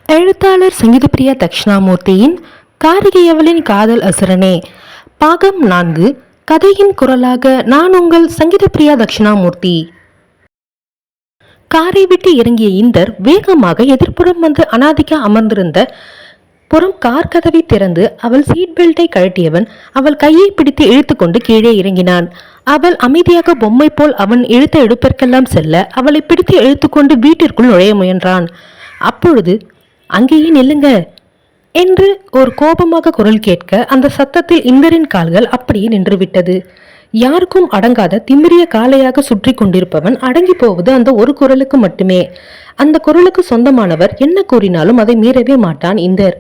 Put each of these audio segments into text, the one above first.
எழுத்தாளர் சங்கீதப்பிரியா தட்சிணாமூர்த்தியின் காரிகையவளின் காதல் அசுரனே பாகம் 4. கதையின் குரலாக நான் உங்கள் சங்கீதப்பிரியா தட்சிணாமூர்த்தி. காரை விட்டு இறங்கிய இந்தர் வேகமாக எதிர்ப்புறம் வந்து அனாதிகா அமர்ந்திருந்த புறம் கார் கதவை திறந்து அவள் சீட் பெல்ட்டை கழட்டியவன் அவள் கையை பிடித்து இழுத்து கொண்டு கீழே இறங்கினான். அவள் அமைதியாக பொம்மை போல் அவன் இழுத்த எடுப்பிற்கெல்லாம் செல்ல அவளை பிடித்து இழுத்துக்கொண்டு வீட்டிற்குள் நுழைய முயன்றான். அப்பொழுது அங்கேயே நில்லுங்க என்று ஒரு கோபமாக குரல் கேட்க அந்த சத்தத்தில் இந்தரின் கால்கள் அப்படியே நின்றுவிட்டது. யாருக்கும் அடங்காத திமிரிய காளையாக சுற்றி கொண்டிருப்பவன் அடங்கி போவது அந்த ஒரு குரலுக்கு மட்டுமே. அந்த குரலுக்கு சொந்தமானவர் என்ன கூறினாலும் அதை மீறவே மாட்டான் இந்தர்.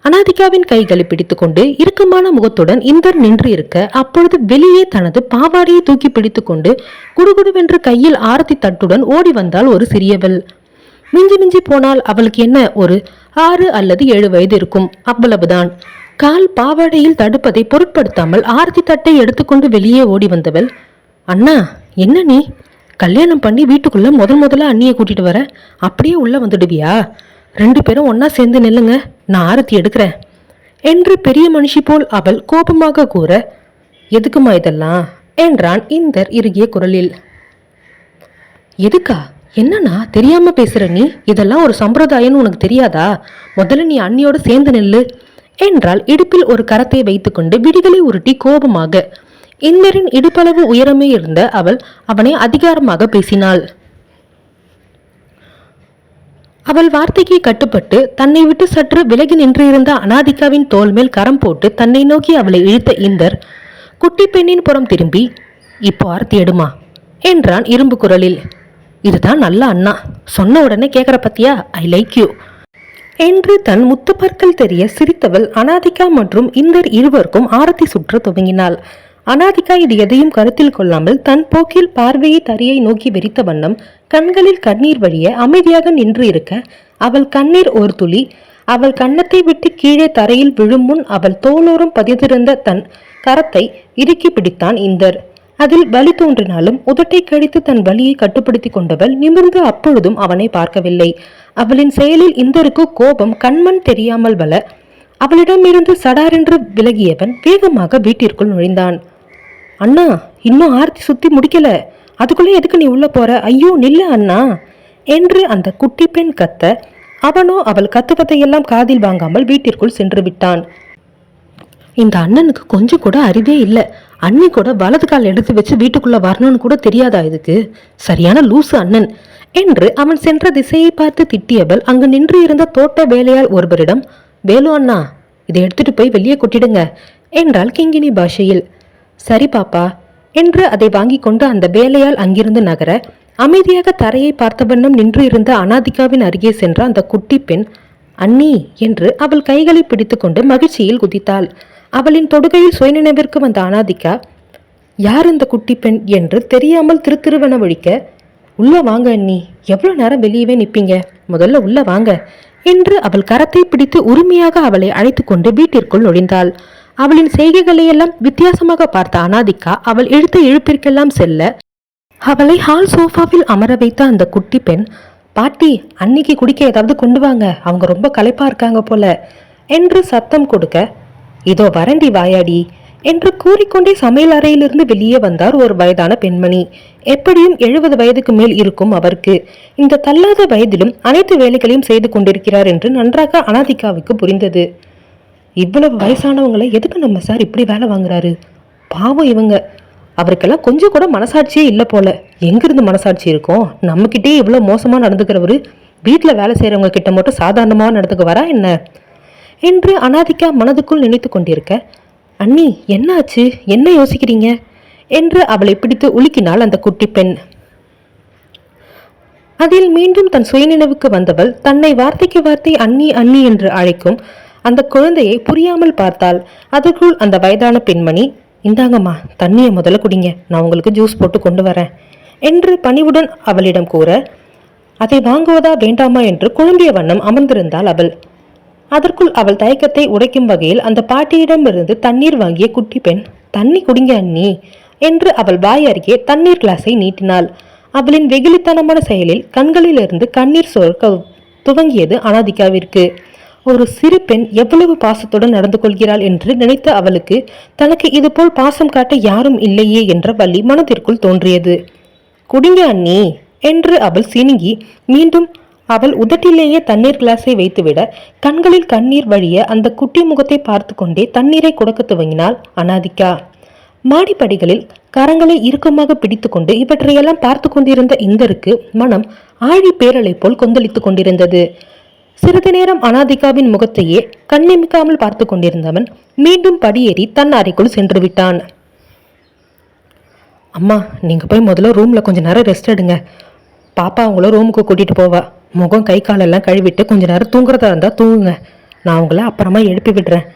அனாதிகாவின் கைகளை பிடித்துக்கொண்டு இறுக்கமான முகத்துடன் இந்தர் நின்று இருக்க அப்பொழுது வெளியே தனது பாவாடையை தூக்கி பிடித்துக்கொண்டு குடுகுடுவென்று கையில் ஆரத்தி தட்டுடன் ஓடி வந்தாள் ஒரு சிறியவள். மிஞ்சி மிஞ்சி போனால் அவளுக்கு என்ன, ஒரு 6 அல்லது 7 வயது இருக்கும், அவ்வளவுதான். கால் பாவாடையில் தடுப்பதை பொருட்படுத்தாமல் ஆரத்தி தட்டை எடுத்துக்கொண்டு வெளியே ஓடி வந்தவள், அண்ணா என்ன நீ கல்யாணம் பண்ணி வீட்டுக்குள்ள முதல்ல அண்ணியை கூட்டிட்டு வர, அப்படியே உள்ள வந்துடுவியா? 2 பேரும் ஒன்னா சேர்ந்து நில்லுங்க, நான் ஆரத்தி எடுக்கிறேன் என்று பெரிய மனுஷி போல் அவள் கோபமாக கூற, எதுக்குமா இதெல்லாம் என்றான் இந்தர் இறுகிய குரலில். எதுக்கா? என்னன்னா தெரியாம பேசுற நீ? இதெல்லாம் ஒரு சம்பிரதாயம்னு உனக்கு தெரியாதா? முதல்ல நீ அண்ணியோடு சேர்ந்து நில்லு என்றால் இடுப்பில் ஒரு கரத்தை வைத்துக்கொண்டு விடிகளை உருட்டி கோபமாக. இந்தரின் இடுப்பளவு உயரமே இருந்த அவள் அவனை அதிகாரமாக பேசினாள். அவள் வார்த்தைக்கு கட்டுப்பட்டு தன்னை விட்டு சற்று விலகி நின்றிருந்த அனாதிகாவின் தோல் மேல் கரம் போட்டு தன்னை நோக்கி அவளை இழுத்த இந்தர் குட்டி பெண்ணின் புறம் திரும்பி, இப்போ ஆர்த்தி எடுமா என்றான் இரும்பு குரலில். இதுதான் நல்ல அண்ணா, சொன்ன உடனே கேட்குற பத்தியா, ஐ லைக் யூ என்று தன் முத்துப்பற்கள் தெரிய சிரித்தவள் அனாதிகா மற்றும் இந்தர் இருவருக்கும் ஆரத்தி சுற்ற துவங்கினாள். அனாதிகா இது எதையும் கருத்தில் கொள்ளாமல் தன் போக்கில் பார்வையை தரையை நோக்கி வெறித்த வண்ணம் கண்களில் கண்ணீர் வழிய அமைதியாக நின்று இருக்க அவள் கண்ணீர் ஒரு துளி அவள் கன்னத்தை விட்டு கீழே தரையில் விழும் முன் அவள் தோளோரம் பதிந்திருந்த தன் கரத்தை இறுக்கி பிடித்தான் இந்தர். அதில் வலி தோன்றினாலும் உதட்டை கழித்து தன் வலியை கட்டுப்படுத்தி கொண்டவள் நிமிர்ந்து அப்பொழுதும் அவனை பார்க்கவில்லை. அவளின் செயலில் இந்தருக்கு கோபம் கண்மண் தெரியாமல் வள அவளிடமிருந்து சடாரென்று விலகியவன் வேகமாக வீட்டிற்குள் நுழைந்தான். அண்ணா, இன்னும் ஆர்த்தி சுத்தி முடிக்கல, அதுக்குள்ளே எதுக்கு நீ உள்ள போற? ஐயோ நில்ல அண்ணா என்று அந்த குட்டி பெண் கத்த அவனோ அவள் கத்துவதையெல்லாம் காதில் வாங்காமல் வீட்டிற்குள் சென்று விட்டான். இந்த அண்ணனுக்கு கொஞ்சம் கூட அறிவே இல்லை. அண்ணி கூட வலது கால் எடுத்து வச்சு வீட்டுக்குள்ள வரணும்னு கூட தெரியாதா? இதுக்கு சரியான லூசு அண்ணன் என்று அவன் சென்ற திசையை பார்த்து திட்டியவள் அங்கு நின்று இருந்த தோட்ட வேலையால் ஒருவரிடம், வேலு அண்ணா, இதை எடுத்துட்டு போய் வெளியே கொட்டிடுங்க என்றாள் கிங்கினி பாஷையில். சரி பாப்பா என்று அதை வாங்கி கொண்டு அந்த வேலையால் அங்கிருந்து நகர அமைதியாக தரையை பார்த்த வண்ணம் நின்று இருந்த அனாதிகாவின் அருகே சென்ற அந்த குட்டி பெண், அண்ணி என்று அவள் கைகளை பிடித்து கொண்டு மகிழ்ச்சியில் குதித்தாள். அவளின் தொடுகையில் சுயநினைவிற்கு வந்த அனாதிகா, யார் இந்த குட்டி பெண் என்று தெரியாமல் திருத்திருவன ஒழிக்க, உள்ள வாங்க அண்ணி, எவ்வளவு நேரம் வெளியவே நிற்பீங்க, முதல்ல உள்ள வாங்க என்று அவள் கரத்தை பிடித்து உரிமையாக அவளை அழைத்து கொண்டு வீட்டிற்குள் நுழைந்தாள். அவளின் செய்கைகளையெல்லாம் வித்தியாசமாக பார்த்த அனாதிகா அவள் இழுத்த இழுப்பிற்கெல்லாம் செல்ல அவளை ஹால் சோஃபாவில் அமர வைத்த அந்த குட்டி பெண், பாட்டி அன்னிக்கு குடிக்க ஏதாவது கொண்டு வாங்க, அவங்க ரொம்ப களைப்பா இருக்காங்க போல என்று சத்தம் கொடுக்க, இதோ வரண்டி வாயாடி என்று கூறிக்கொண்டே சமையல் அறையிலிருந்து வெளியே வந்தார் ஒரு வயதான பெண்மணி. எப்படியும் 70 வயதுக்கு மேல் இருக்கும் அவருக்கு. இந்த தள்ளாத வயதிலும் அனைத்து வேலைகளையும் செய்து கொண்டிருக்கிறார் என்று நன்றாக அனாதிகாவுக்கு புரிந்தது. இவ்வளவு வயசானவங்களை எதுக்கு நம்ம சார் இப்படி வேலை வாங்குறாரு? பாவம் இவங்க, அவருக்கெல்லாம் கொஞ்சம் கூட மனசாட்சியே இல்லை போல. எங்கிருந்து மனசாட்சி இருக்கும்? நம்ம கிட்டே இவ்வளவு மோசமா நடந்துக்கிறவரு வீட்டுல வேலை செய்யறவங்க கிட்ட மட்டும் சாதாரணமாக நடந்துக்க வரா என்ன என்று அனாதிகா மனதுக்குள் நினைத்து கொண்டிருக்க, அண்ணி என்ன ஆச்சு, என்ன யோசிக்கிறீங்க என்று அவளை பிடித்து உலுக்கினாள் அந்த குட்டி பெண். அதில் மீண்டும் தன் சுயநினைவுக்கு வந்தவள் தன்னை வார்த்தைக்கு வார்த்தை அண்ணி அண்ணி என்று அழைக்கும் அந்த குழந்தையை புரியாமல் பார்த்தாள். அதற்குள் அந்த வயதான பெண்மணி, இந்தாங்கம்மா தண்ணியை முதல்ல குடிங்க, நான் உங்களுக்கு ஜூஸ் போட்டு கொண்டு வரேன் என்று பணிவுடன் அவளிடம் கூற, அதை வாங்குவதா வேண்டாமா என்று குழம்பிய வண்ணம் அமர்ந்திருந்தாள் அவள். அதற்குள் அவள் தயக்கத்தை உடைக்கும் வகையில் அந்த பாட்டியிடமிருந்து தண்ணீர் வாங்கிய குட்டி பெண், தண்ணி குடிங்க அண்ணி என்று அவள் வாய் அருகே தண்ணீர் கிளாஸை நீட்டினாள். அவளின் வெகுளித்தனமான செயலில் கண்களிலிருந்து கண்ணீர் சொர்க்க துவங்கியது அனாதிகாவிற்கு. ஒரு சிறு பெண் எவ்வளவு பாசத்துடன் நடந்து கொள்கிறாள் என்று நினைத்த அவளுக்கு தனக்கு இதுபோல் பாசம் காட்ட யாரும் இல்லையே என்ற வலி மனதிற்குள் தோன்றியது. குடிங்க அண்ணி என்று அவள் சினுங்கி மீண்டும் அவள் உதட்டிலேயே தண்ணீர் கிளாஸை வைத்துவிட கண்களில் கண்ணீர் வழிய அந்த குட்டி முகத்தை பார்த்து கொண்டே தண்ணீரை கொடுக்க துவங்கினாள் அனாதிகா. மாடிப்படிகளில் கரங்களை இறுக்கமாக பிடித்துக்கொண்டு இவற்றையெல்லாம் பார்த்து கொண்டிருந்த இந்தருக்கு மனம் ஆழி பேரலை போல் கொந்தளித்துக் கொண்டிருந்தது. சிறிது நேரம் அனாதிகாவின் முகத்தையே கண்ணிமிக்காமல் பார்த்து கொண்டிருந்தவன் மீண்டும் படியேறி தன் அறைக்குள் சென்று விட்டான். அம்மா, நீங்க போய் முதல்ல ரூம்ல கொஞ்ச நேரம் ரெஸ்ட் எடுங்க. பாப்பா அவங்கள ரூமுக்கு கூட்டிட்டு போவா. முகம் கை காலெல்லாம் கழுவிட்டு கொஞ்ச நேரம் தூங்குறதா இருந்தா தூங்குங்க, நான் அவங்கள அப்புறமா எழுப்பி விடுறேன்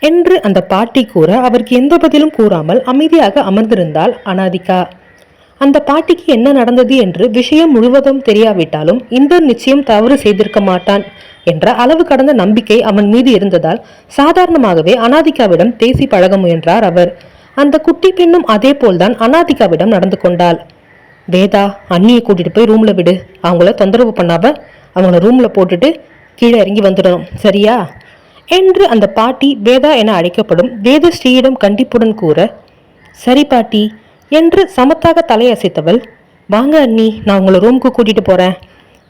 என்று அந்த பாட்டி கூற அவருக்கு எந்த பதிலும் கூறாமல் அமைதியாக அமர்ந்திருந்தாள் அனாதிகா. அந்த பாட்டிக்கு என்ன நடந்தது என்று விஷயம் முழுவதும் தெரியாவிட்டாலும் இந்த நிச்சயம் தவறு செய்திருக்க மாட்டான் என்ற அளவு கடந்த நம்பிக்கை அவன் மீது இருந்ததால் சாதாரணமாகவே அனாதிகாவிடம் பேசி பழக முயன்றார் அவர். அந்த குட்டி பெண்ணும் அதே போல்தான் அனாதிகாவிடம் நடந்து கொண்டாள். வேதா, அண்ணியை கூட்டிட்டு போய் ரூம்ல விடு, அவங்கள தொந்தரவு பண்ணாம அவங்கள ரூம்ல போட்டுட்டு கீழே இறங்கி வந்துடணும், சரியா என்று அந்த பாட்டி வேதா என அழைக்கப்படும் வேதஸ்ரீயிடம் கண்டிப்புடன் கூற, சரி பாட்டி என்று சமத்தாக தலையசைத்தவள், வாங்க அண்ணி, நான் உங்களை ரூமுக்கு கூட்டிட்டு போறேன்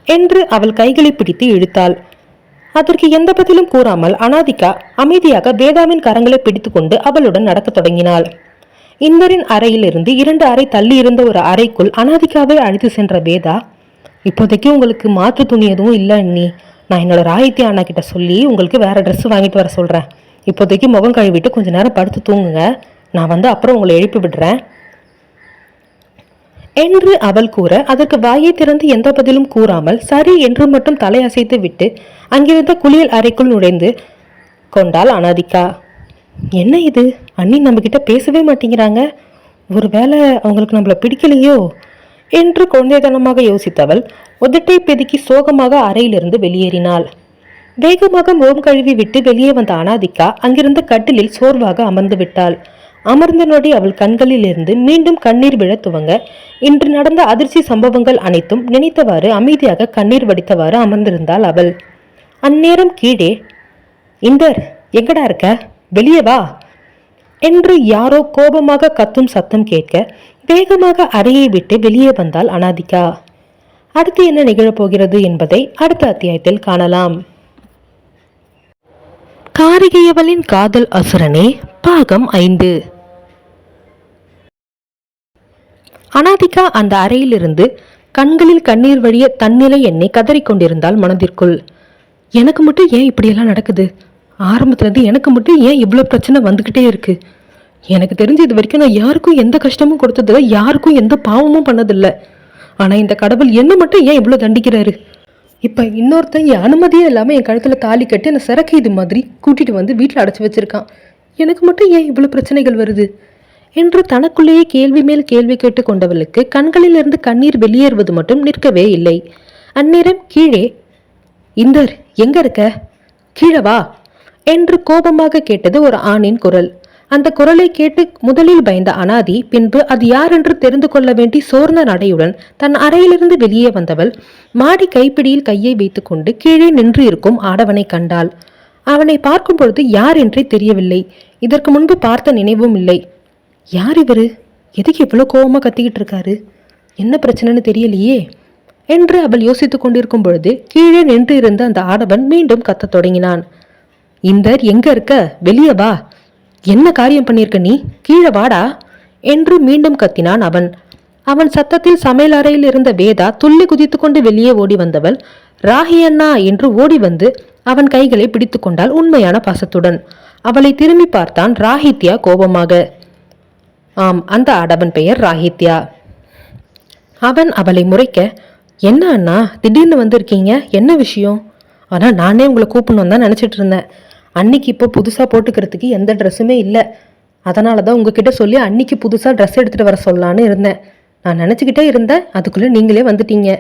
என்று அவள் கைகளை பிடித்து இழுத்தாள். அதற்கு எந்த பதிலும் கூறாமல் அனாதிகா அமைதியாக வேதாவின் கரங்களை பிடித்துக்கொண்டு அவளுடன் நடக்க தொடங்கினாள். இந்தரின் அறையிலிருந்து 2 அறை தள்ளி இருந்த ஒரு அறைக்குள் அனாதிகாவை அழைத்து சென்ற வேதா, இப்போதைக்கு உங்களுக்கு மாற்று துணி எதுவும் இல்லை அண்ணி, நான் என்னோட ராகித்யா அண்ணா கிட்ட சொல்லி உங்களுக்கு வேற ட்ரெஸ் வாங்கிட்டு வர சொல்றேன். இப்போதைக்கு முகம் கழுவிட்டு கொஞ்ச நேரம் படுத்து தூங்குங்க, நான் வந்து அப்புறம் உங்களை எழுப்பி விடுறேன் என்று அவள் கூற அதற்கு வாயை திறந்து எந்த பதிலும் கூறாமல் சரி என்று மட்டும் தலையசைத்து விட்டு அங்கிருந்த குளியல் அறைக்குள் நுழைந்து கொண்டாள் அனாதிகா. என்ன இது, அண்ணி நம்ம கிட்ட பேசவே மாட்டேங்கிறாங்க, ஒருவேளை அவங்களுக்கு நம்மள பிடிக்கலையோ என்று குழந்தைத்தனமாக யோசித்தவள் உதட்டை பெதுக்கி சோகமாக அறையிலிருந்து வெளியேறினாள். வேகமாக முகம் கழுவி விட்டு வெளியே வந்த அனாதிகா அங்கிருந்த கட்டிலில் சோர்வாக அமர்ந்து விட்டாள். அமர்ந்த நொடி அவள் கண்களில் இருந்து மீண்டும் கண்ணீர் விழ துவங்க இன்று நடந்த அதிர்ச்சி சம்பவங்கள் அனைத்தும் நினைத்தவாறு அமைதியாக கண்ணீர் வடித்தவாறு அமர்ந்திருந்தாள் அவள். அந்நேரம் கீழே, இந்தர் எங்கடா இருக்க, வெளியே வா என்று யாரோ கோபமாக கத்தும் சத்தம் கேட்க வேகமாக அறையை விட்டு வெளியே வந்தாள் அனாதிகா. அடுத்து என்ன நிகழப்போகிறது என்பதை அடுத்த அத்தியாயத்தில் காணலாம். காரிகையவளின் காதல் அசுரனே பாகம் 5. அனாதிகா அந்த அறையிலிருந்து கண்களில் கண்ணீர் வழிய தன்னிலை எண்ணை கதறிக்கொண்டிருந்தாள் மனதிற்குள். எனக்கு மட்டும் ஏன் இப்படியெல்லாம் நடக்குது, ஆரம்பத்துலேருந்து எனக்கு மட்டும் ஏன் இவ்வளோ பிரச்சனை வந்துக்கிட்டே இருக்கு, எனக்கு தெரிஞ்சு இது வரைக்கும் நான் யாருக்கும் எந்த கஷ்டமும் கொடுத்ததில்ல, யாருக்கும் எந்த பாவமும் பண்ணதில்லை, ஆனால் இந்த கடவுள் என்ன மட்டும் ஏன் இவ்வளோ தண்டிக்கிறாரு, இப்போ இன்னொருத்தன் என் அனுமதியே இல்லாமல் என் கழுத்தில் தாலி கட்டி என்னை சிறக்கு இது மாதிரி கூட்டிகிட்டு வந்து வீட்டில் அடைச்சி வச்சிருக்கான், எனக்கு மட்டும் ஏன் இவ்வளோ பிரச்சனைகள் வருது என்று தனக்குள்ளேயே கேள்வி மேல் கேள்வி கேட்டு கொண்டவளுக்கு கண்களிலிருந்து கண்ணீர் வெளியேறுவது மட்டும் நிற்கவே இல்லை. அந்நேரம் கீழே, இந்தர் எங்க இருக்க, கீழே வா என்று கோபமாக கேட்டது ஒரு ஆணின் குரல். அந்த குரலை கேட்டு முதலில் பயந்த அனாதி பின்பு அது யார் என்று தெரிந்து கொள்ள வேண்டி சோர்ந்த நடையுடன் தன் அறையிலிருந்து வெளியே வந்தவள் மாடி கைப்பிடியில் கையை வைத்துக்கொண்டு கீழே நின்று இருக்கும் ஆடவனை கண்டாள். அவனை பார்க்கும் பொழுது யார் என்றே தெரியவில்லை, இதற்கு முன்பு பார்த்த நினைவும் இல்லை. யார் இவரு, எதுக்கு இவ்வளோ கோபமா கத்திக்கிட்டு இருக்காரு, என்ன பிரச்சனைன்னு தெரியலையே என்று அவள் யோசித்துக் கொண்டிருக்கும் பொழுது கீழே நின்று இருந்த அந்த ஆடவன் மீண்டும் கத்தத் தொடங்கினான். இந்தர் எங்க இருக்க, வெளியே வா, என்ன காரியம் பண்ணியிருக்க நீ, கீழே வாடா என்று மீண்டும் கத்தினான் அவன். அவன் சத்தத்தில் சமையல் அறையில் இருந்த வேதா துள்ளி குதித்து கொண்டு வெளியே ஓடி வந்தவள் ராகி அண்ணா என்று ஓடி வந்து அவன் கைகளை பிடித்து கொண்டாள் உண்மையான பாசத்துடன். அவளை திரும்பி பார்த்தான் ராகித்யா கோபமாக. ஆம், அந்த ஆடவன் பெயர் ராகித்யா. அவன் அவளை முறைக்க, என்ன அண்ணா திடீர்னு வந்திருக்கீங்க, என்ன விஷயம், ஆனால் நானே உங்களை கூப்பிடணும் தான் நினச்சிட்டு இருந்தேன், அன்னைக்கு இப்போ புதுசாக போட்டுக்கிறதுக்கு எந்த ட்ரெஸ்ஸுமே இல்லை, அதனால தான் உங்ககிட்ட சொல்லி அன்னைக்கு புதுசாக ட்ரெஸ் எடுத்துகிட்டு வர சொல்லலான்னு இருந்தேன், நான் நினச்சிக்கிட்டே இருந்தேன், அதுக்குள்ளே நீங்களே வந்துட்டீங்க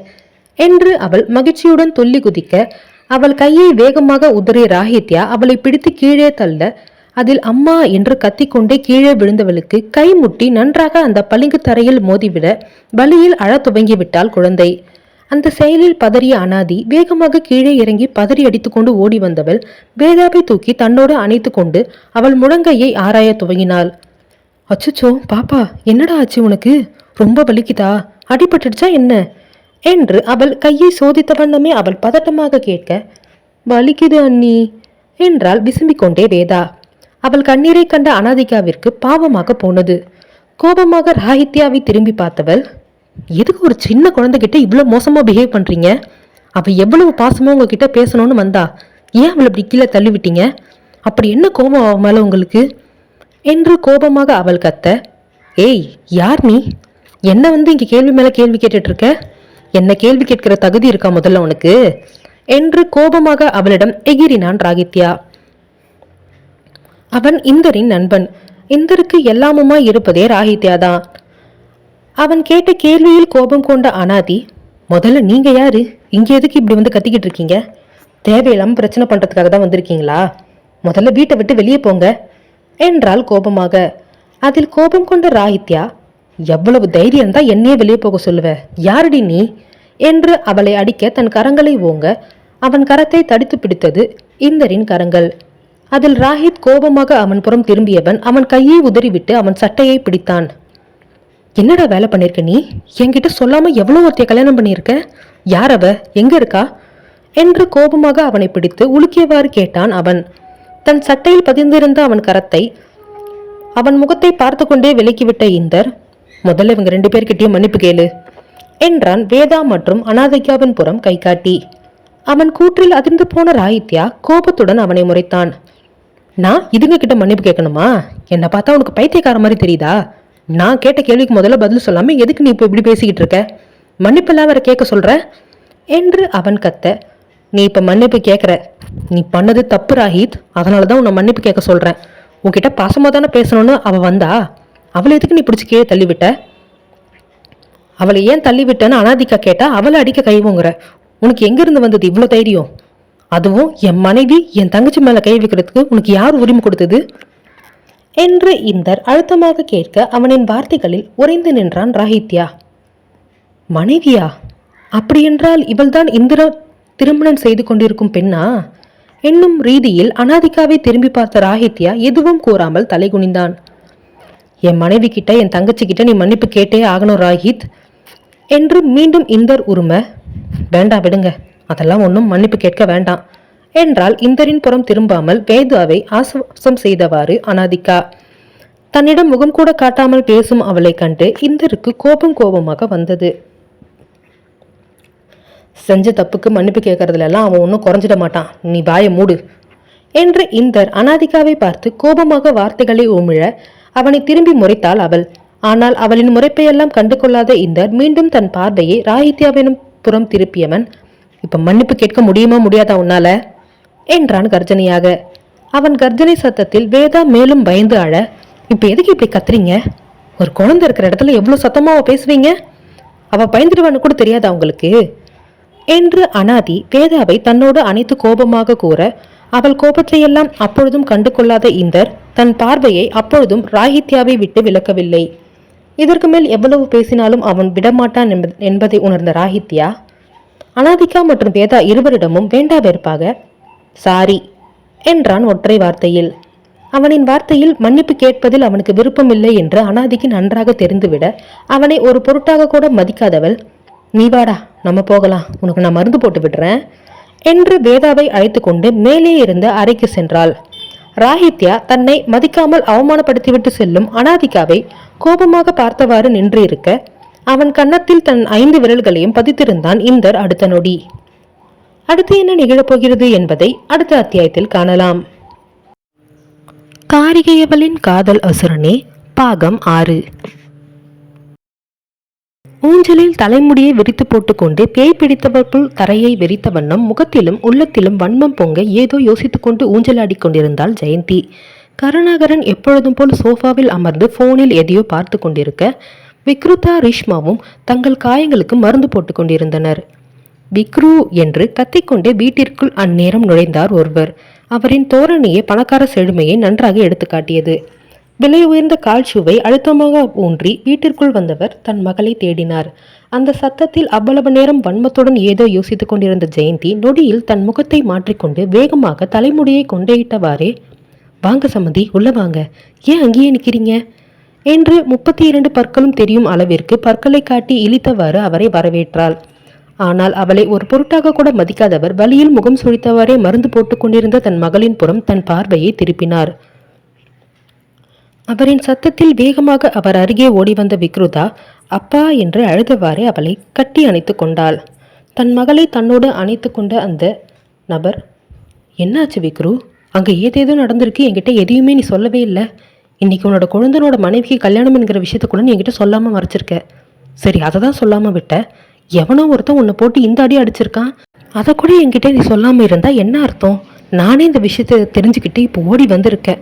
என்று அவள் மகிழ்ச்சியுடன் துள்ளி குதிக்க அவள் கையை வேகமாக உதறிய ராகித்யா அவளை பிடித்து கீழே தள்ள அதில் அம்மா என்று கத்திக்கொண்டே கீழே விழுந்தவளுக்கு கை முட்டி நன்றாக அந்த பளிங்கு தரையில் மோதிவிட வலியில் அழத் துவங்கிவிட்டாள் குழந்தை. அந்த செயலில் பதறிய அனாதி வேகமாக கீழே இறங்கி பதறி அடித்துக்கொண்டு ஓடி வந்தவள் வேதாவை தூக்கி தன்னோடு அணைத்து கொண்டு அவள் முழங்கையை ஆராய துவங்கினாள். அச்சுச்சோ பாப்பா, என்னடா ஆச்சு உனக்கு? ரொம்ப வலிக்குதா? அடிபட்டுடுச்சா என்ன என்று அவள் கையை சோதித்த வண்ணமே அவள் பதட்டமாக கேட்க, வலிக்குது அண்ணி என்றாள் விசும்பிக்கொண்டே வேதா. அவள் கண்ணீரை கண்ட அனாதிகாவிற்கு பாவமாக போனது. கோபமாக ராகித்யாவை திரும்பி பார்த்தவள், எதுக்கு ஒரு சின்ன குழந்தைகிட்ட இவ்வளவு மோசமா பிஹேவ் பண்றீங்க? அவ எவ்வளவு பாசமா உங்ககிட்ட பேசணும்னு வந்தா, ஏன் அவளை இப்படி கீழே தள்ளிவிட்டீங்க? அப்படி என்ன கோபம் அவன் மேல உங்களுக்கு என்று கோபமாக அவள் கத்த, ஏய் யார் நீ? என்ன இங்க கேள்வி மேல கேள்வி கேட்டுட்டு இருக்க? என்ன கேள்வி கேட்கிற தகுதி இருக்கா முதல்ல உனக்கு என்று கோபமாக அவளிடம் எகிரினான் ராகித்யா. அவன் இந்தரின் நண்பன். இந்தருக்கு எல்லாமுமா இருப்பதே ராகித்யா தான். அவன் கேட்ட கேள்வியில் கோபம் கொண்ட அனாதி, முதல்ல நீங்க யாரு? இங்க எதுக்கு இப்படி கத்திக்கிட்டு இருக்கீங்க? தேவையில்லாம பிரச்சனை பண்றதுக்காக தான் வந்திருக்கீங்களா? முதல்ல வீட்டை விட்டு வெளியே போங்க என்றால் கோபமாக. அதில் கோபம் கொண்ட ராகித்யா, எவ்வளவு தைரியம் தான் என்னையே வெளியே போக சொல்லுவ? யாரடி நீ என்று அவளை அடிக்க தன் கரங்களை ஓங்க அவன் கரத்தை தடித்து பிடித்தது இந்தரின் கரங்கள். அதில் ராஹித் கோபமாக அவன் புறம் திரும்பியவன் அவன் கையை உதறிவிட்டு அவன் சட்டையை பிடித்தான். என்னடா வேலை பண்ணிருக்க நீ? என்கிட்ட சொல்லாம எவ்வளவு ஒருத்தைய கல்யாணம் பண்ணியிருக்க? யார் அவ? எங்க இருக்கா என்று கோபமாக அவனை பிடித்து உலுக்கியவாறு கேட்டான் அவன். தன் சட்டையில் பதிந்திருந்த அவன் கரத்தை அவன் முகத்தை பார்த்து கொண்டே விலக்கிவிட்ட இந்தர், முதல்ல இவங்க 2 பேர்கிட்டயும் மன்னிப்பு கேளு என்றான் வேதா மற்றும் அனாதைக்காவின் புறம் கை காட்டி. அவன் கூற்றில் அதிர்ந்து போன ராகித்யா கோபத்துடன் அவனை முறைத்தான். நான் இதுங்க கிட்ட மன்னிப்பு கேட்கணுமா? என்னை பார்த்தா உனக்கு பைத்தியக்கார மாதிரி தெரியுதா? நான் கேட்ட கேள்விக்கு முதல்ல பதில் சொல்லாம எதுக்கு நீ இப்போ இப்படி பேசிக்கிட்டு இருக்க? மன்னிப்பெல்லாம் வேற கேட்க சொல்ற என்று அவன் கத்த, நீ இப்ப மன்னிப்பு கேட்குற. நீ பண்ணது தப்பு ராஹித், அதனாலதான் உன்னை மன்னிப்பு கேட்க சொல்றேன். உன்கிட்ட பாசமா தானே பேசணும்னு அவ வந்தா, அவளை எதுக்கு நீ பிடிச்சி கீழே தள்ளிவிட்ட? அவளை ஏன் தள்ளிவிட்டன்னு அனாதிகா கேட்டா அவளை அடிக்க கைவோங்கிற. உனக்கு எங்க இருந்து வந்தது இவ்வளோ தைரியம்? அதுவும் என் மனைவி என் தங்கச்சி மேல கை வைக்கிறதுக்கு உனக்கு யார் உரிமை கொடுத்தது என்று இந்தர் அழுத்தமாக கேட்க அவனின் வார்த்தைகளில் உறைந்து நின்றான் ராகித்யா. மனைவியா? அப்படியென்றால் இவள்தான் இந்திரா திருமணம் செய்து கொண்டிருக்கும் பெண்ணா என்னும் ரீதியில் அனாதிகாவை திரும்பி பார்த்த ராகித்யா எதுவும் கூறாமல் தலை குனிந்தான். என் மனைவி கிட்ட என் தங்கச்சி கிட்ட நீ மன்னிப்பு கேட்டே ஆகணும் ராஹித் என்று மீண்டும் இந்தர் உரிமை. வேண்டாம் விடுங்க, அதெல்லாம் ஒன்றும் மன்னிப்பு கேட்க வேண்டாம் என்றால் இந்தரின் புறம் திரும்பாமல் வேதாவை ஆசுவாசம் செய்தவாறு அனாதிகா. தன்னிடம் முகம் கூட காட்டாமல் பேசும் அவளை கண்டு இந்தருக்கு கோபமாக வந்தது. செஞ்ச தப்புக்கு மன்னிப்பு கேட்கறதுல எல்லாம் அவன் ஒன்றும் குறைஞ்சிட மாட்டான், நீ வாயை மூடு என்று இந்தர் அனாதிகாவை பார்த்து கோபமாக வார்த்தைகளை உமிழ அவனை திரும்பி முறைத்தாள் அவள். ஆனால் அவளின் முறைப்பையெல்லாம் கண்டு கொள்ளாத இந்தர் மீண்டும் தன் பார்வையை ராகித்யாவினும் புறம் திருப்பியவன், இப்ப மன்னிப்பு கேட்க முடியுமா முடியாதா உன்னால என்றான் கர்ஜனையாக. அவன் கர்ஜனை சத்தத்தில் வேதா மேலும் பயந்து அழ, இப்ப எதுக்கு இப்படி கத்துறீங்க? ஒரு குழந்தை இருக்கிற இடத்துல எவ்வளவு சத்தமா பேசுவீங்க? அவ பயந்துடுவான்னு கூட தெரியாதா உங்களுக்கு என்று அனாதி வேதாவை தன்னோடு அனைத்து கோபமாக கூற, அவள் கோபத்தையெல்லாம் அப்பொழுதும் கண்டு கொள்ளாத இந்தர் தன் பார்வையை அப்பொழுதும் ராகித்யாவை விட்டு விலக்கவில்லை. இதற்கு மேல் எவ்வளவு பேசினாலும் அவன் விடமாட்டான் என்பதை உணர்ந்த ராகித்யா அனாதிகா மற்றும் வேதா இருவரிடமும் வேண்டா வெறுப்பாக சாரி என்றான் ஒற்றை வார்த்தையில். அவனின் வார்த்தையில் மன்னிப்பு கேட்பதில் அவனுக்கு விருப்பமில்லை என்று அனாதிக்கு நன்றாக தெரிந்துவிட அவனை ஒரு பொருட்டாக கூட மதிக்காதவள், நீ வாடா நம்ம போகலாம், உனக்கு நான் மருந்து போட்டு விடுறேன் என்று வேதாவை அழைத்து கொண்டு மேலே இருந்த அறைக்கு சென்றாள். ராகித்யா தன்னை மதிக்காமல் அவமானப்படுத்திவிட்டு செல்லும் அனாதிகாவை கோபமாக பார்த்தவாறு நின்று இருக்க அவன் கன்னத்தில் தன் 5 விரல்களையும் பதித்திருந்தான் இந்தர் அடுத்த நொடி. அடுத்து என்ன நிகழப்போகிறது என்பதை அடுத்த அத்தியாயத்தில் காணலாம். காரிகையவளின் காதல் அசுரனே பாகம் 6. ஊஞ்சலில் தலைமுடியை விரித்து போட்டுக்கொண்டு பேய் பிடித்தவர்கள் தரையை வெறித்த வண்ணம் முகத்திலும் உள்ளத்திலும் வன்மம் பொங்க ஏதோ யோசித்துக்கொண்டு ஊஞ்சலாடி கொண்டிருந்தாள் ஜெயந்தி. கருணாகரன் எப்பொழுதும் போல் சோஃபாவில் அமர்ந்து போனில் எதையோ பார்த்து கொண்டிருக்க விக்ருதா ரீஷ்மாவும் தங்கள் காயங்களுக்கு மருந்து போட்டு கொண்டிருந்தனர். விக்ரு என்று கத்திக்கொண்டே வீட்டிற்குள் அந்நேரம் நுழைந்தார் ஒருவர். அவரின் தோரணியை பணக்கார செழுமையை நன்றாக எடுத்து காட்டியது. விலை உயர்ந்த கால் ஷூவை அழுத்தமாக ஊன்றி வீட்டிற்குள் வந்தவர் தன் மகளை தேடினார். அந்த சத்தத்தில் அவ்வளவு நேரம் வன்மத்துடன் ஏதோ யோசித்துக் கொண்டிருந்த ஜெயந்தி நொடியில் தன் முகத்தை மாற்றிக்கொண்டு வேகமாக தலைமுடியை கொண்டையிட்டவாறே, வாங்க சம்மந்தி, உள்ள வாங்க, ஏன் அங்கேயே நிற்கிறீங்க என்று 32 பற்களும் தெரியும் அளவிற்கு பற்களை காட்டி இழித்தவாறு அவரை வரவேற்றாள். ஆனால் அவளை ஒரு பொருட்டாக கூட மதிக்காதவர் வழியில் முகம் சுழித்தவாறே மருந்து போட்டுக் கொண்டிருந்த தன் மகளின் புறம் தன் பார்வையை திருப்பினார். அவரின் சத்தத்தில் வேகமாக அவர் அருகே ஓடி வந்த விக்ருதா அப்பா என்று அழுதவாறே அவளை கட்டி அணைத்து கொண்டாள். தன் மகளை தன்னோடு அணைத்து கொண்ட அந்த நபர், என்னாச்சு விக்ரு, அங்கே ஏதேதோ நடந்திருக்கு, என்கிட்ட எதையுமே நீ சொல்லவே இல்லை. இன்னைக்கு உன்னோட குழந்தனோட மனைவிக்கு கல்யாணம் என்கிற விஷயத்த கூட நீ என்கிட்ட சொல்லாமல் மறைச்சிருக்க. சரி, அதை தான் சொல்லாமல் விட்ட. எவனோ ஒருத்தன் உன்னை போட்டு இந்த அடி அடிச்சிருக்கான், அதை கூட என்கிட்ட நீ சொல்லாமல் இருந்தா என்ன அர்த்தம்? நானே இந்த விஷயத்தை தெரிஞ்சுக்கிட்டு இப்போ ஓடி வந்திருக்கேன்.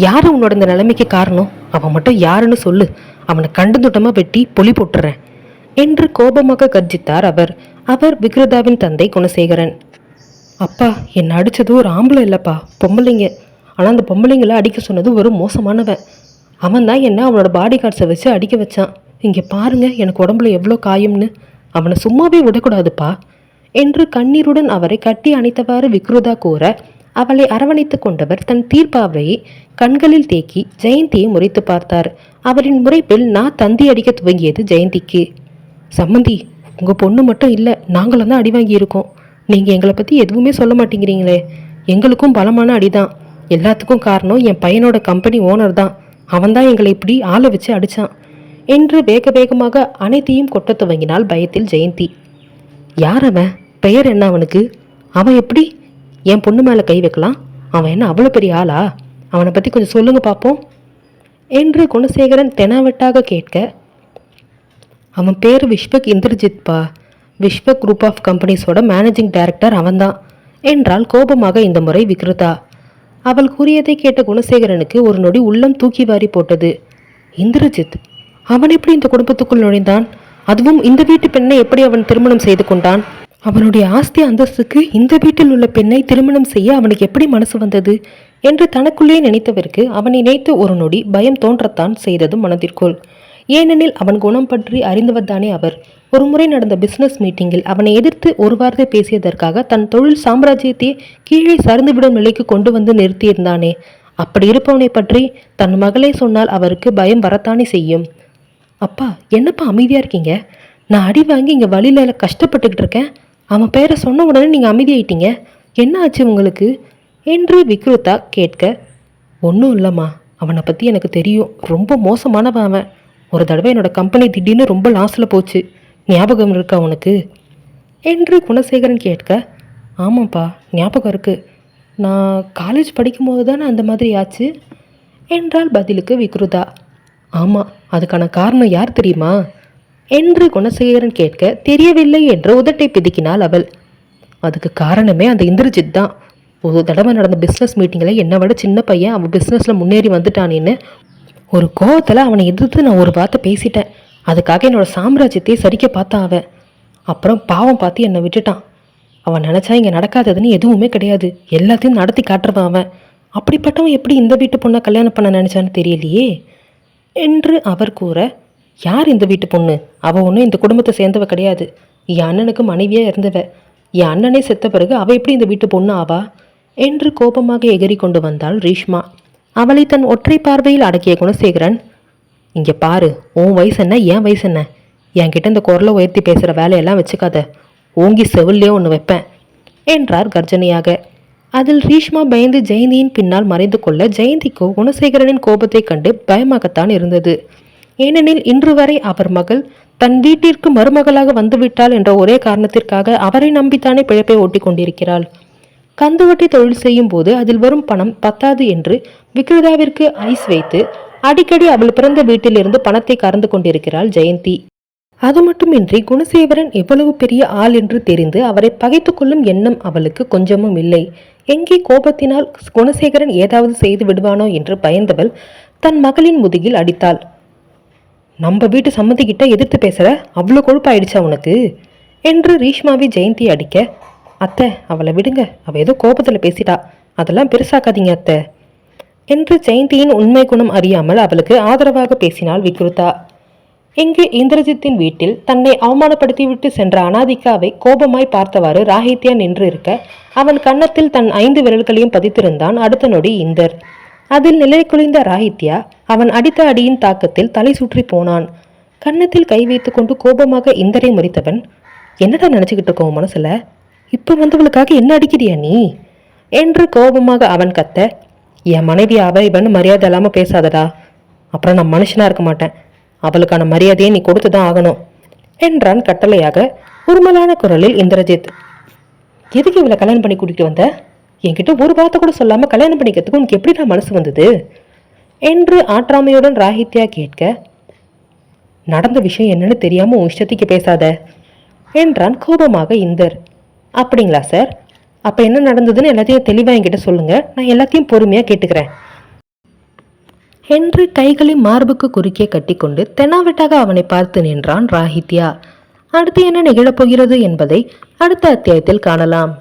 யார் உன்னோட இந்த நிலைமைக்கு காரணம்? அவன் மட்டும் யாருன்னு சொல்லு, அவனை கண்டு துட்டமாக வெட்டி பொலி போட்டுறேன் என்று கோபமாக கர்ஜித்தார் அவர். விக்ருதாவின் தந்தை குணசேகரன். அப்பா, என்னை அடித்தது ஒரு ஆம்பளை இல்லைப்பா, பொம்பளைங்க. ஆனால் அந்த பொம்பளைங்களை அடிக்க சொன்னது ஒரு மோசமானவன். அவன் தான் என்ன அவனோட பாடி கார்ட்ஸை வச்சு அடிக்க வச்சான். இங்கே பாருங்க எனக்கு உடம்புல எவ்வளோ காயம்னு. அவனை சும்மாவே விடக்கூடாதுப்பா என்று கண்ணீருடன் அவரை கட்டி அணைத்தவாறு விக்ருதா கூற, அவளை அரவணைத்து கொண்டவர் தன் தீர்ப்பாவையை கண்களில் தேக்கி ஜெயந்தியை முறைத்து பார்த்தார். அவரின் முறைப்பில் நான் தந்தி அடிக்க துவங்கியது ஜெயந்திக்கு. சம்மந்தி, உங்கள் பொண்ணு மட்டும் இல்லை, நாங்களும் தான் அடி வாங்கியிருக்கோம். நீங்கள் எங்களை பற்றி எதுவுமே சொல்ல மாட்டேங்கிறீங்களே. எங்களுக்கும் பலமான அடிதான். எல்லாத்துக்கும் காரணம் என் பையனோட கம்பெனி ஓனர் தான். அவன்தான் எங்களை இப்படி ஆளை வச்சு அடித்தான் என்று வேக வேகமாக அனைத்தையும் கொட்ட துவங்கினாள் பயத்தில் ஜெயந்தி. யார் அவன்? பெயர் என்ன அவனுக்கு? அவன் எப்படி என் பொண்ணு மேலே கை வைக்கலாம்? அவன் என்ன அவ்வளோ பெரிய ஆளா? அவனை பற்றி கொஞ்சம் சொல்லுங்க பார்ப்போம் என்று குணசேகரன் தெனாவட்டாக கேட்க, அவன் பேர் விஸ்வக் இந்திரஜித்பா. விஸ்வக் குரூப் ஆஃப் கம்பெனிஸோட மேனேஜிங் டைரக்டர் அவன்தான் என்றால் கோபமாக இந்த முறை விக்ருதா. அவள் கூறியதை கேட்ட குணசேகரனுக்கு ஒரு நொடி உள்ளம் தூக்கி வாரி போட்டது. இந்திரஜித்? அவன் எப்படி இந்த குடும்பத்துக்குள் நுழைந்தான்? அதுவும் இந்த வீட்டு பெண்ணை எப்படி அவன் திருமணம் செய்து கொண்டான்? அவனுடைய ஆஸ்தி அந்தஸ்துக்கு இந்த வீட்டில் உள்ள பெண்ணை திருமணம் செய்ய அவனுக்கு எப்படி மனசு வந்தது என்று தனக்குள்ளே நினைத்தவருக்கு அவனை நினைத்து ஒரு நொடி பயம் தோன்றத்தான் செய்தது மனதிற்குள். ஏனெனில் அவன் குணம் பற்றி அறிந்தவர் தானே அவர். ஒரு முறை நடந்த பிசினஸ் மீட்டிங்கில் அவனை எதிர்த்து ஒரு வார்த்தை பேசியதற்காக தன் தொழில் சாம்ராஜ்யத்தை கீழே சரிந்துவிடும் நிலைக்கு கொண்டு வந்து நிறுத்தியிருந்தானே. அப்படி இருப்பவனை பற்றி தன் மகளே சொன்னால் அவருக்கு பயம் வரத்தானே செய்யும். அப்பா, என்னப்பா அமைதியாக இருக்கீங்க? நான் அடி வாங்கி இங்கே வழியில கஷ்டப்பட்டுக்கிட்டு இருக்கேன். அவன் பேரை சொன்ன உடனே நீங்கள் அமைதியாயிட்டீங்க. என்ன ஆச்சு உங்களுக்கு என்று விக்ருதா கேட்க, ஒன்றும் இல்லைம்மா, அவனை பற்றி எனக்கு தெரியும். ரொம்ப மோசமானவன் அவன். ஒரு தடவை என்னோட கம்பெனி திடீர்னு ரொம்ப லாஸில் போச்சு. ஞாபகம் இருக்கா உனக்கு என்று குணசேகரன் கேட்க, ஆமாப்பா ஞாபகம் இருக்குது. நான் காலேஜ் படிக்கும்போது தானே அந்த மாதிரி ஆச்சு என்றால் பதிலுக்கு விக்ருதா. ஆமாம், அதுக்கான காரணம் யார் தெரியுமா என்று குணசேகரன் கேட்க, தெரியவில்லை என்று உதட்டை பிதுக்கினாள் அவள். அதுக்கு காரணமே அந்த இந்திரஜித் தான். ஒரு தடவை நடந்த பிஸ்னஸ் மீட்டிங்கில் என்னை விட சின்ன பையன் அவன் பிஸ்னஸில் முன்னேறி வந்துட்டானேன்னு ஒரு கோவத்தில் அவனை எதிர்த்து நான் ஒரு வார்த்தை பேசிட்டேன். அதுக்காக என்னோடய சாம்ராஜ்யத்தையே சரிக்க பார்த்தான் அவன். அப்புறம் பாவம் பார்த்து என்னை விட்டுட்டான். அவன் நினச்சா இங்கே நடக்காததுன்னு எதுவுமே கிடையாது, எல்லாத்தையும் நடத்தி காட்டுறவன் அவன். அப்படிப்பட்டவன் எப்படி இந்த வீட்டு பொண்ணை கல்யாணம் பண்ண நினச்சான்னு தெரியலையே என்று அவர் கூற, யார் இந்த வீட்டு பொண்ணு? அவள் ஒன்றும் இந்த குடும்பத்தை சேர்ந்தவ கிடையாது. என் அண்ணனுக்கு மனைவியாக இருந்தவ. என் அண்ணனே செத்த பிறகு அவள் எப்படி இந்த வீட்டு பொண்ணு ஆவா என்று கோபமாக எகிரி கொண்டு வந்தாள் ரீஷ்மா. அவளை தன் ஒற்றை பார்வையில் அடக்கிய குணசேகரன், இங்கே பாரு, உன் வயசு என்ன, என் வயசு என்ன? என்கிட்ட இந்த குரலை உயர்த்தி பேசுகிற வேலையெல்லாம் வச்சுக்காத, ஓங்கி செவிலே ஒன்று வைப்பேன் என்றார் கர்ஜனையாக. அதில் ரீஷ்மா பயந்து ஜெயந்தியின் பின்னால் மறைந்து கொள்ள ஜெயந்திக்கோ குணசேகரனின் கோபத்தை கண்டு பயமாகத்தான் இருந்தது. ஏனெனில் இன்று வரை அவர் மகள் தன் வீட்டிற்கு மருமகளாக வந்துவிட்டாள் என்ற ஒரே காரணத்திற்காக அவரை நம்பித்தானே பிழைப்பை ஓட்டி கொண்டிருக்கிறாள். கந்துவட்டி தொழில் செய்யும் போது அதில் வரும் பணம் பத்தாது என்று விக்ருதாவிற்கு ஐஸ் வைத்து அடிக்கடி அவள் பிறந்த வீட்டிலிருந்து பணத்தை கறந்து கொண்டிருக்கிறாள் ஜெயந்தி. அது மட்டுமின்றி குணசேகரன் எவ்வளவு பெரிய ஆள் என்று தெரிந்து அவரை பகைத்து கொள்ளும் எண்ணம் அவளுக்கு கொஞ்சமும் இல்லை. எங்கே கோபத்தினால் குணசேகரன் ஏதாவது செய்து விடுவானோ என்று பயந்தவள் தன் மகளின் முதுகில் அடித்தாள். நம்ம வீட்டு சம்மதிக்கிட்ட எதிர்த்து பேசுகிற அவ்வளோ கொழுப்பாயிடுச்சா உனக்கு என்று ரீஷ்மாவை ஜெயந்தி அடிக்க, அத்தை அவளை விடுங்க, அவள் ஏதோ கோபத்தில் பேசிட்டா, அதெல்லாம் பெருசாக்காதீங்க அத்தை என்று ஜெயந்தியின் உண்மை குணம் அறியாமல் அவளுக்கு ஆதரவாக பேசினாள் விக்ருதா. இங்கு இந்திரஜித்தின் வீட்டில் தன்னை அவமானப்படுத்திவிட்டு சென்ற அனாதிகாவை கோபமாய் பார்த்தவாறு ராகித்யா நின்று இருக்க அவன் கன்னத்தில் தன் 5 விரல்களையும் பதித்திருந்தான். அடுத்த நொடி இந்தர். அதில் நிலை குலைந்த ராகித்யா அவன் அடித்த அடியின் தாக்கத்தில் தலை சுற்றி போனான். கன்னத்தில் கை வைத்து கொண்டு கோபமாக இந்தரை முறித்தவன், என்னடா நினைச்சுக்கிட்டு இருக்கோம் மனசுல? இப்ப வந்தவளுக்காக என்ன அடிக்கிறியா நீ என்று கோபமாக அவன் கத்த, என் மனைவி அவ இவன் மரியாதை இல்லாம பேசாதடா, அப்புறம் நான் மனுஷனா இருக்க மாட்டேன், அவளுக்கான மரியாதையை நீ கொடுத்துதான் ஆகணும் என்றான் கட்டளையாக உருமலான குரலில் இந்திரஜித். எதுக்கு இவளை கல்யாணம் பண்ணி கூட்டிட்டு வந்த? என்கிட்ட ஒரு வார்த்தை கூட சொல்லாம கல்யாணம் பண்ணிக்கிறதுக்கு உனக்கு எப்படிடா மனசு வந்தது என்று ஆற்றாமையுடன் ராகித்யா கேட்க, நடந்த விஷயம் என்னன்னு தெரியாம உன் இஷ்டத்துக்கு பேசாத என்றான் கோபமாக இந்தர். அப்படிங்களா சார், அப்ப என்ன நடந்ததுன்னு எல்லாத்தையும் தெளிவா என்கிட்ட சொல்லுங்க, நான் எல்லாத்தையும் பொறுமையா கேட்டுக்கிறேன் என்று கைகளை மார்புக்கு குறுக்கே கட்டிக்கொண்டு தெனாவட்டாக அவனை பார்த்து நின்றான் ராகித்யா. அடுத்து என்ன நிகழப்போகிறது என்பதை அடுத்த அத்தியாயத்தில் காணலாம்.